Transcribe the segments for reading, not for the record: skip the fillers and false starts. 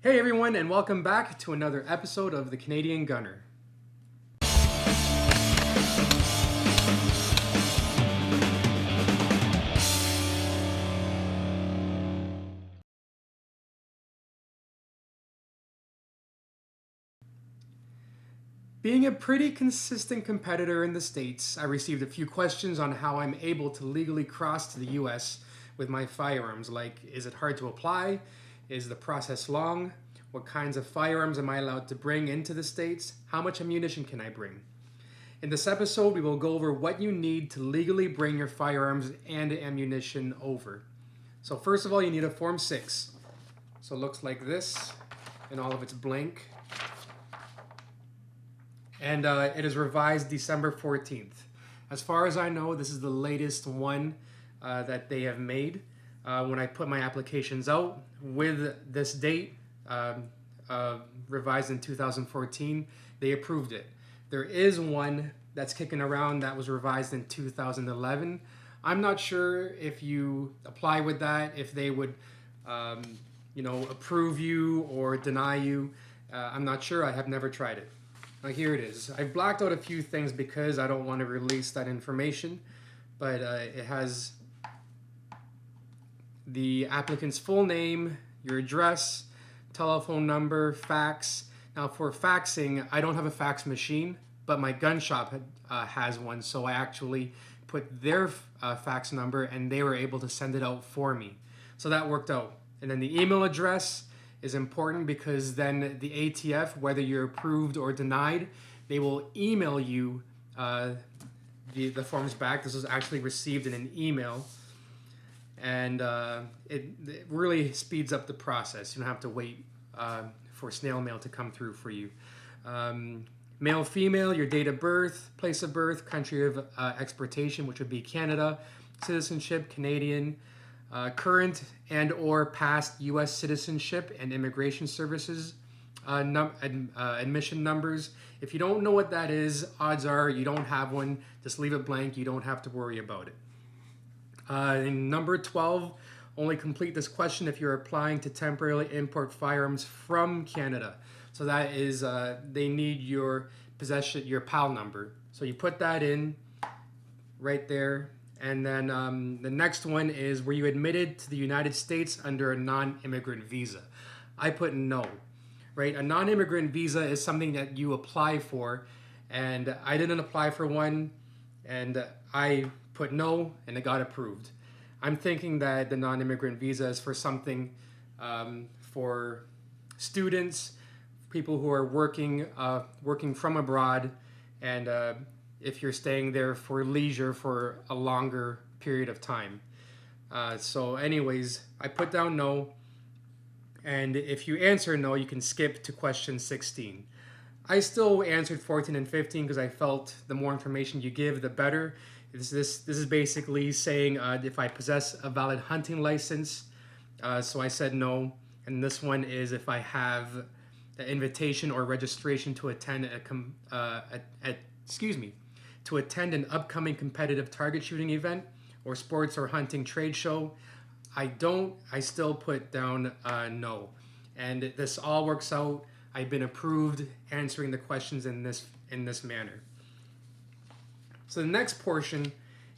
Hey everyone, and welcome back to another episode of The Canadian Gunner. Being a pretty consistent competitor in the States, I received a few questions on how I'm able to legally cross to the US with my firearms, like is it hard to apply? Is the process long? What kinds of firearms am I allowed to bring into the States? How much ammunition can I bring? In this episode, we will go over what you need to legally bring your firearms and ammunition over. So first of all, you need a Form 6. So it looks like this in all of its blank. And it is revised December 14th. As far as I know, this is the latest one that they have made. When I put my applications out with this date, revised in 2014, they approved it. There is one that's kicking around that was revised in 2011. I'm not sure if you apply with that, if they would, approve you or deny you. I'm not sure. I have never tried it. Now here it is. I've blacked out a few things because I don't want to release that information, but it has the applicant's full name, your address, telephone number, fax. Now for faxing, I don't have a fax machine, but my gun shop has one, so I actually put their fax number and they were able to send it out for me. So that worked out. And then the email address is important because then the ATF, whether you're approved or denied, they will email you the forms back. This was actually received in an email, and it really speeds up the process. You don't have to wait for snail mail to come through for you. Male, female, your date of birth, place of birth, country of exportation, which would be Canada, citizenship, Canadian, current and or past U.S. citizenship and immigration services admission numbers. If you don't know what that is, odds are you don't have one. Just leave it blank. You don't have to worry about it. In number 12, only complete this question if you're applying to temporarily import firearms from Canada. So that is, they need your possession, your PAL number. So you put that in right there. And then the next one is, were you admitted to the United States under a non-immigrant visa? I put no, right? A non-immigrant visa is something that you apply for, and I didn't apply for one, and I put no, and it got approved. I'm thinking that the non-immigrant visa is for something for students, people who are working from abroad, and if you're staying there for leisure for a longer period of time. So anyways, I put down no, and if you answer no, you can skip to question 16. I still answered 14 and 15 because I felt the more information you give, the better. This is basically saying if I possess a valid hunting license, so I said no, and this one is if I have the invitation or registration to attend to attend an upcoming competitive target shooting event or sports or hunting trade show. I still put down no. And this all works out. I've been approved answering the questions in this manner. So the next portion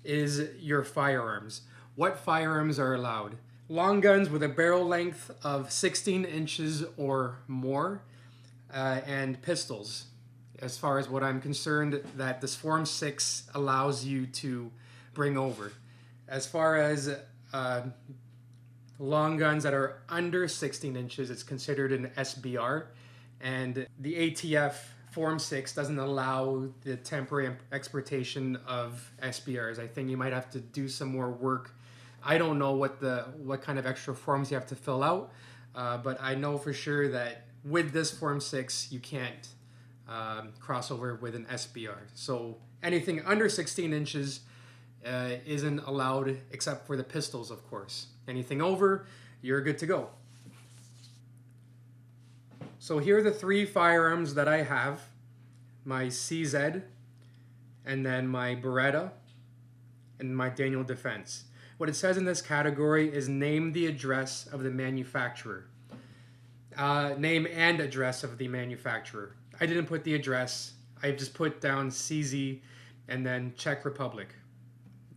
is your firearms. What firearms are allowed? Long guns with a barrel length of 16 inches or more, and pistols. As far as what I'm concerned, that this Form 6 allows you to bring over. As far as long guns that are under 16 inches, it's considered an SBR, and the ATF Form 6 doesn't allow the temporary exportation of SBRs. I think you might have to do some more work. I don't know what kind of extra forms you have to fill out, but I know for sure that with this Form 6, you can't crossover with an SBR. So anything under 16 inches isn't allowed except for the pistols, of course. Anything over, you're good to go. So here are the three firearms that I have. My CZ, and then my Beretta, and my Daniel Defense. What it says in this category is name the address of the manufacturer. Name and address of the manufacturer. I didn't put the address. I just put down CZ and then Czech Republic.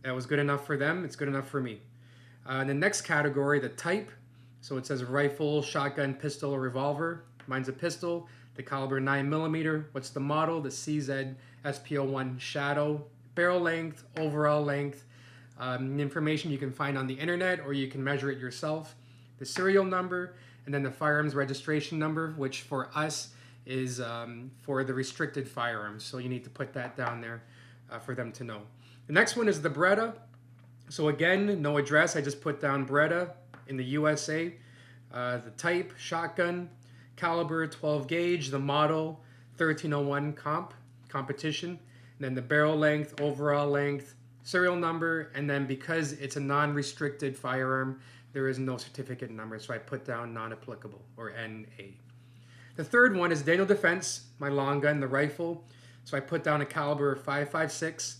That was good enough for them. It's good enough for me. The next category, the type. So it says rifle, shotgun, pistol, or revolver. Mine's a pistol. The caliber 9mm. What's the model? The CZ SPO1 Shadow. Barrel length, overall length. Information you can find on the internet or you can measure it yourself. The serial number, and then the firearms registration number, which for us is for the restricted firearms. So you need to put that down there for them to know. The next one is the Beretta. So again, no address. I just put down Beretta in the USA. The type, shotgun, caliber 12 gauge, the model 1301 competition, and then the barrel length, overall length, serial number, and then because it's a non-restricted firearm, there is no certificate number, so I put down non-applicable, or NA. The third one is Daniel Defense, my long gun, the rifle. So I put down a caliber 5.56,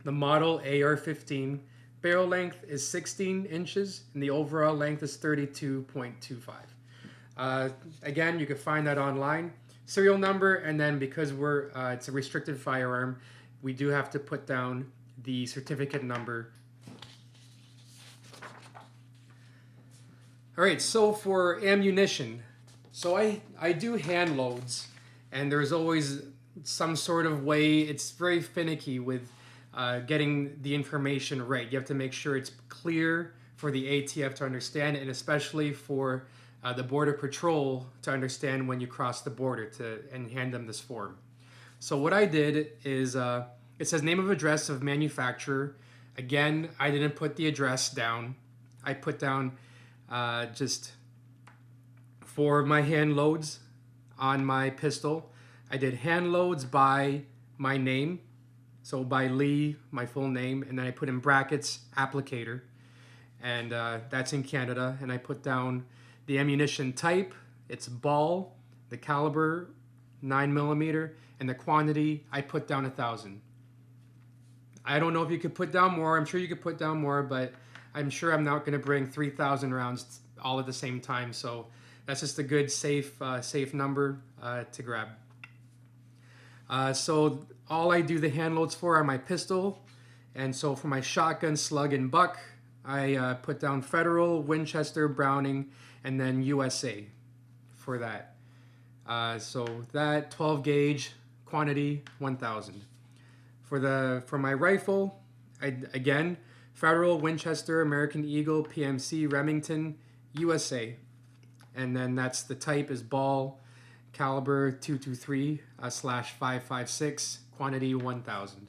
the model AR-15. Barrel length is 16 inches, and the overall length is 32.25. Again, you can find that online. Serial number, and then because it's a restricted firearm, we do have to put down the certificate number. All right, so for ammunition, so I do hand loads, and there's always some sort of way. It's very finicky with getting the information right. You have to make sure it's clear for the ATF to understand, and especially for the Border Patrol to understand when you cross the border and hand them this form. So what I did is it says name of address of manufacturer. Again, I didn't put the address down. I put down just for my hand loads on my pistol. I did hand loads by my name. So by Lee, my full name, and then I put in brackets applicator, and that's in Canada. And I put down the ammunition type. It's ball, the caliber 9mm, and the quantity I put down 1,000. I don't know if you could put down more. I'm sure you could put down more, but I'm sure I'm not going to bring 3,000 rounds all at the same time. So that's just a good safe number to grab. So all I do the hand loads for are my pistol, and so for my shotgun, slug, and buck, I put down Federal, Winchester, Browning, and then USA for that. So that 12 gauge quantity 1,000. For my rifle, again Federal, Winchester, American Eagle, PMC, Remington, USA, and then that's the type is ball, caliber 223/5.56, quantity 1,000,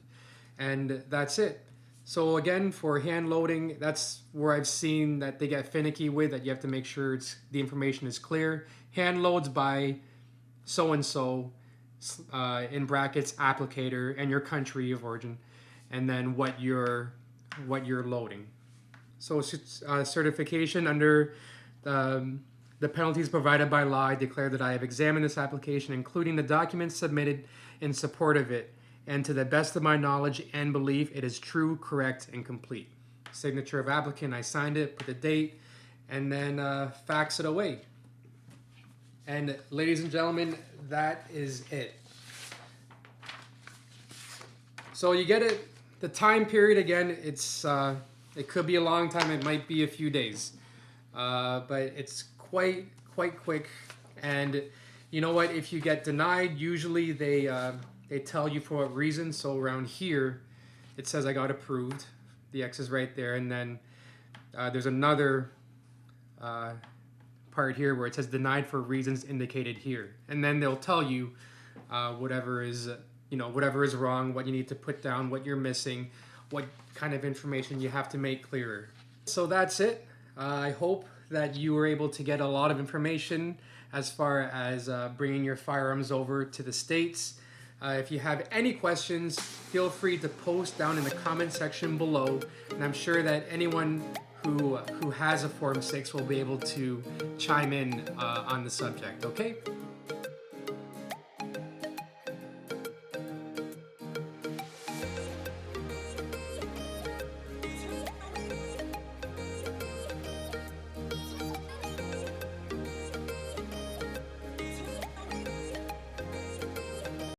and that's it. So again, for hand loading, that's where I've seen that they get finicky with that. You have to make sure the information is clear. Hand loads by so and so, in brackets applicator and your country of origin, and then what you're loading. So certification under the penalties provided by law. I declare that I have examined this application, including the documents submitted in support of it, and to the best of my knowledge and belief, it is true, correct, and complete. Signature of applicant, I signed it, put the date, and then fax it away. And ladies and gentlemen, that is it. So you get it. The time period, again, it could be a long time. It might be a few days, but it's quite quick. And you know what? If you get denied, usually they tell you for what reason. So around here, it says I got approved. The X is right there, and then there's another part here where it says denied for reasons indicated here, and then they'll tell you whatever is wrong, what you need to put down, what you're missing, what kind of information you have to make clearer. So that's it. I hope that you were able to get a lot of information as far as bringing your firearms over to the States. If you have any questions, feel free to post down in the comment section below, and I'm sure that anyone who has a Form 6 will be able to chime in on the subject, okay?